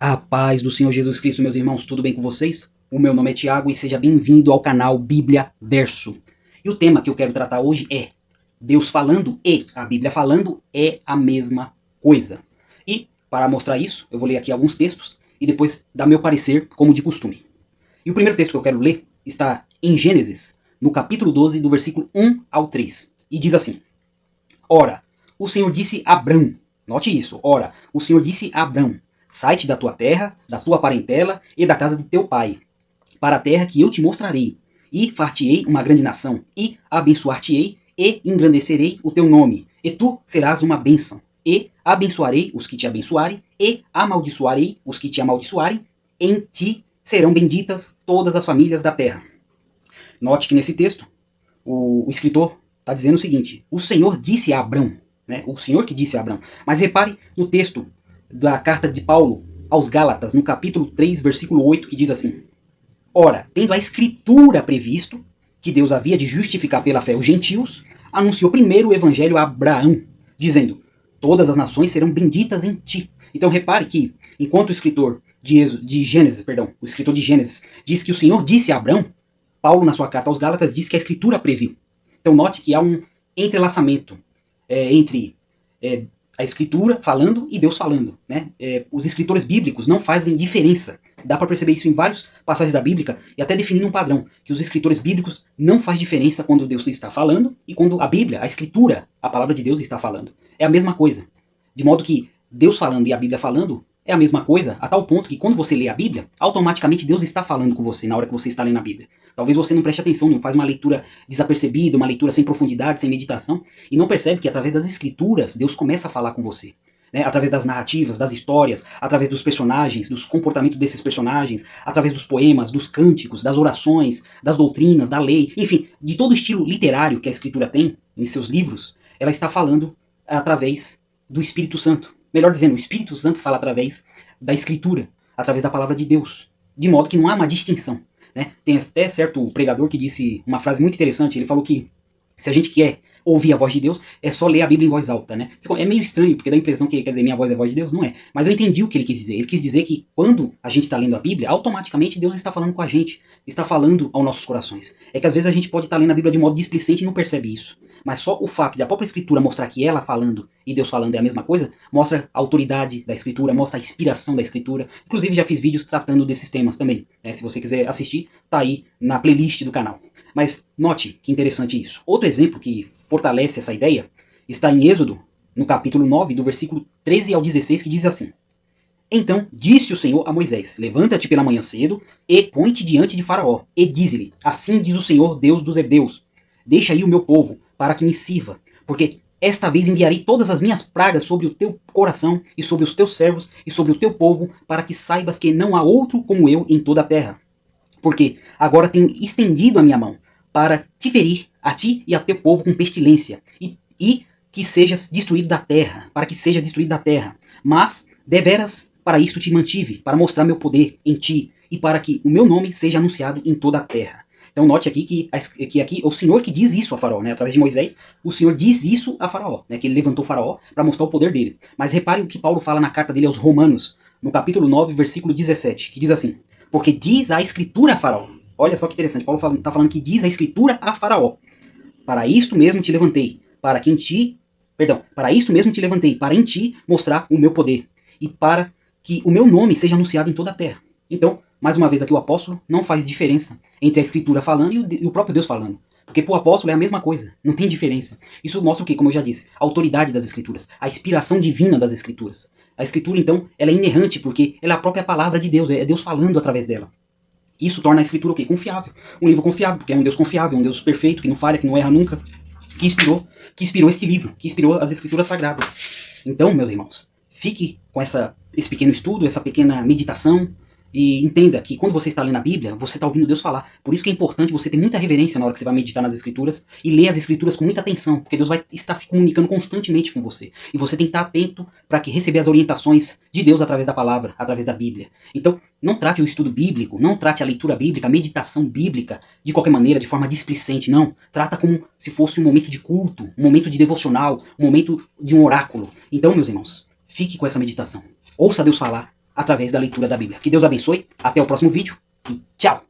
A paz do Senhor Jesus Cristo, meus irmãos, tudo bem com vocês? O meu nome é Tiago e seja bem-vindo ao canal Bíblia Verso. E o tema que eu quero tratar hoje é Deus falando e a Bíblia falando é a mesma coisa. E, para mostrar isso, eu vou ler aqui alguns textos e depois dar meu parecer, como de costume. E o primeiro texto que eu quero ler está em Gênesis, no capítulo 12, do versículo 1 ao 3. E diz assim: Ora, o Senhor disse a Abrão, note isso, ora, o Senhor disse a Abrão, sai-te da tua terra, da tua parentela e da casa de teu pai, para a terra que eu te mostrarei, e far-te-ei uma grande nação, e abençoar-te-ei, e engrandecerei o teu nome, e tu serás uma bênção, e abençoarei os que te abençoarem, e amaldiçoarei os que te amaldiçoarem, em ti serão benditas todas as famílias da terra. Note que nesse texto, o escritor está dizendo o seguinte: o Senhor disse a Abrão, né? O Senhor que disse a Abrão. Mas repare no texto da carta de Paulo aos Gálatas, no capítulo 3, versículo 8, que diz assim: Ora, tendo a Escritura previsto que Deus havia de justificar pela fé os gentios, anunciou primeiro o evangelho a Abraão, dizendo: todas as nações serão benditas em ti. Então repare que, enquanto o escritor de Gênesis diz que o Senhor disse a Abrão, Paulo, na sua carta aos Gálatas, diz que a Escritura previu. Então note que há um entrelaçamento entre a Escritura falando e Deus falando, né? Os escritores bíblicos não fazem diferença. Dá para perceber isso em várias passagens da Bíblia e até definindo um padrão, que os escritores bíblicos não faz diferença quando Deus está falando e quando a Bíblia, a Escritura, a palavra de Deus está falando. É a mesma coisa. De modo que Deus falando e a Bíblia falando é a mesma coisa, a tal ponto que quando você lê a Bíblia, automaticamente Deus está falando com você na hora que você está lendo a Bíblia. Talvez você não preste atenção, não faz uma leitura desapercebida, uma leitura sem profundidade, sem meditação, e não percebe que através das Escrituras Deus começa a falar com você. Né? Através das narrativas, das histórias, através dos personagens, dos comportamentos desses personagens, através dos poemas, dos cânticos, das orações, das doutrinas, da lei, enfim, de todo o estilo literário que a Escritura tem em seus livros, ela está falando através do Espírito Santo. Melhor dizendo, o Espírito Santo fala através da Escritura, através da palavra de Deus, de modo que não há uma distinção. Né? Tem até certo pregador que disse uma frase muito interessante. Ele falou que se a gente quer ouvir a voz de Deus, é só ler a Bíblia em voz alta, né? É meio estranho, porque dá a impressão que, quer dizer, minha voz é a voz de Deus, não é. Mas eu entendi o que ele quis dizer. Ele quis dizer que quando a gente está lendo a Bíblia, automaticamente Deus está falando com a gente, está falando aos nossos corações. É que às vezes a gente pode estar lendo a Bíblia de modo displicente e não percebe isso. Mas só o fato de a própria Escritura mostrar que ela falando e Deus falando é a mesma coisa, mostra a autoridade da Escritura, mostra a inspiração da Escritura. Inclusive já fiz vídeos tratando desses temas também, né? Se você quiser assistir, tá aí na playlist do canal. Mas note que interessante isso. Outro exemplo que fortalece essa ideia está em Êxodo, no capítulo 9, do versículo 13 ao 16, que diz assim: Então disse o Senhor a Moisés: Levanta-te pela manhã cedo e põe-te diante de Faraó, e dize-lhe: Assim diz o Senhor, Deus dos Hebreus: Deixa aí o meu povo, para que me sirva, porque esta vez enviarei todas as minhas pragas sobre o teu coração e sobre os teus servos e sobre o teu povo, para que saibas que não há outro como eu em toda a terra. Porque agora tenho estendido a minha mão para te ferir, a ti e a teu povo com pestilência, e que sejas destruído da terra, para que sejas destruído da terra. Mas, deveras, para isso te mantive, para mostrar meu poder em ti, e para que o meu nome seja anunciado em toda a terra. Então note aqui que aqui é o Senhor que diz isso a Faraó, né? Através de Moisés, o Senhor diz isso a Faraó, né? Que ele levantou Faraó para mostrar o poder dele. Mas repare o que Paulo fala na carta dele aos Romanos, no capítulo 9, versículo 17, que diz assim: Porque diz a Escritura a Faraó. Olha só que interessante, Paulo está falando que diz a Escritura a Faraó: Para isto mesmo te levantei, para isto mesmo te levantei, para em ti mostrar o meu poder, e para que o meu nome seja anunciado em toda a terra. Então, mais uma vez aqui o apóstolo não faz diferença entre a Escritura falando e o próprio Deus falando. Porque para o apóstolo é a mesma coisa, não tem diferença. Isso mostra o quê? Como eu já disse, a autoridade das Escrituras, a inspiração divina das Escrituras. A Escritura, então, ela é inerrante porque ela é a própria palavra de Deus, é Deus falando através dela. Isso torna a Escritura o quê? Confiável. Um livro confiável, porque é um Deus confiável, um Deus perfeito, que não falha, que não erra nunca, que inspirou esse livro, que inspirou as Escrituras Sagradas. Então, meus irmãos, fique com esse pequeno estudo, essa pequena meditação, e entenda que quando você está lendo a Bíblia, você está ouvindo Deus falar. Por isso que é importante você ter muita reverência na hora que você vai meditar nas Escrituras e ler as Escrituras com muita atenção, porque Deus vai estar se comunicando constantemente com você. E você tem que estar atento para que receber as orientações de Deus através da palavra, através da Bíblia. Então, não trate o estudo bíblico, não trate a leitura bíblica, a meditação bíblica de qualquer maneira, de forma displicente, não. Trata como se fosse um momento de culto, um momento de devocional, um momento de um oráculo. Então, meus irmãos, fique com essa meditação. Ouça Deus falar. através da leitura da Bíblia. Que Deus abençoe, até o próximo vídeo e tchau!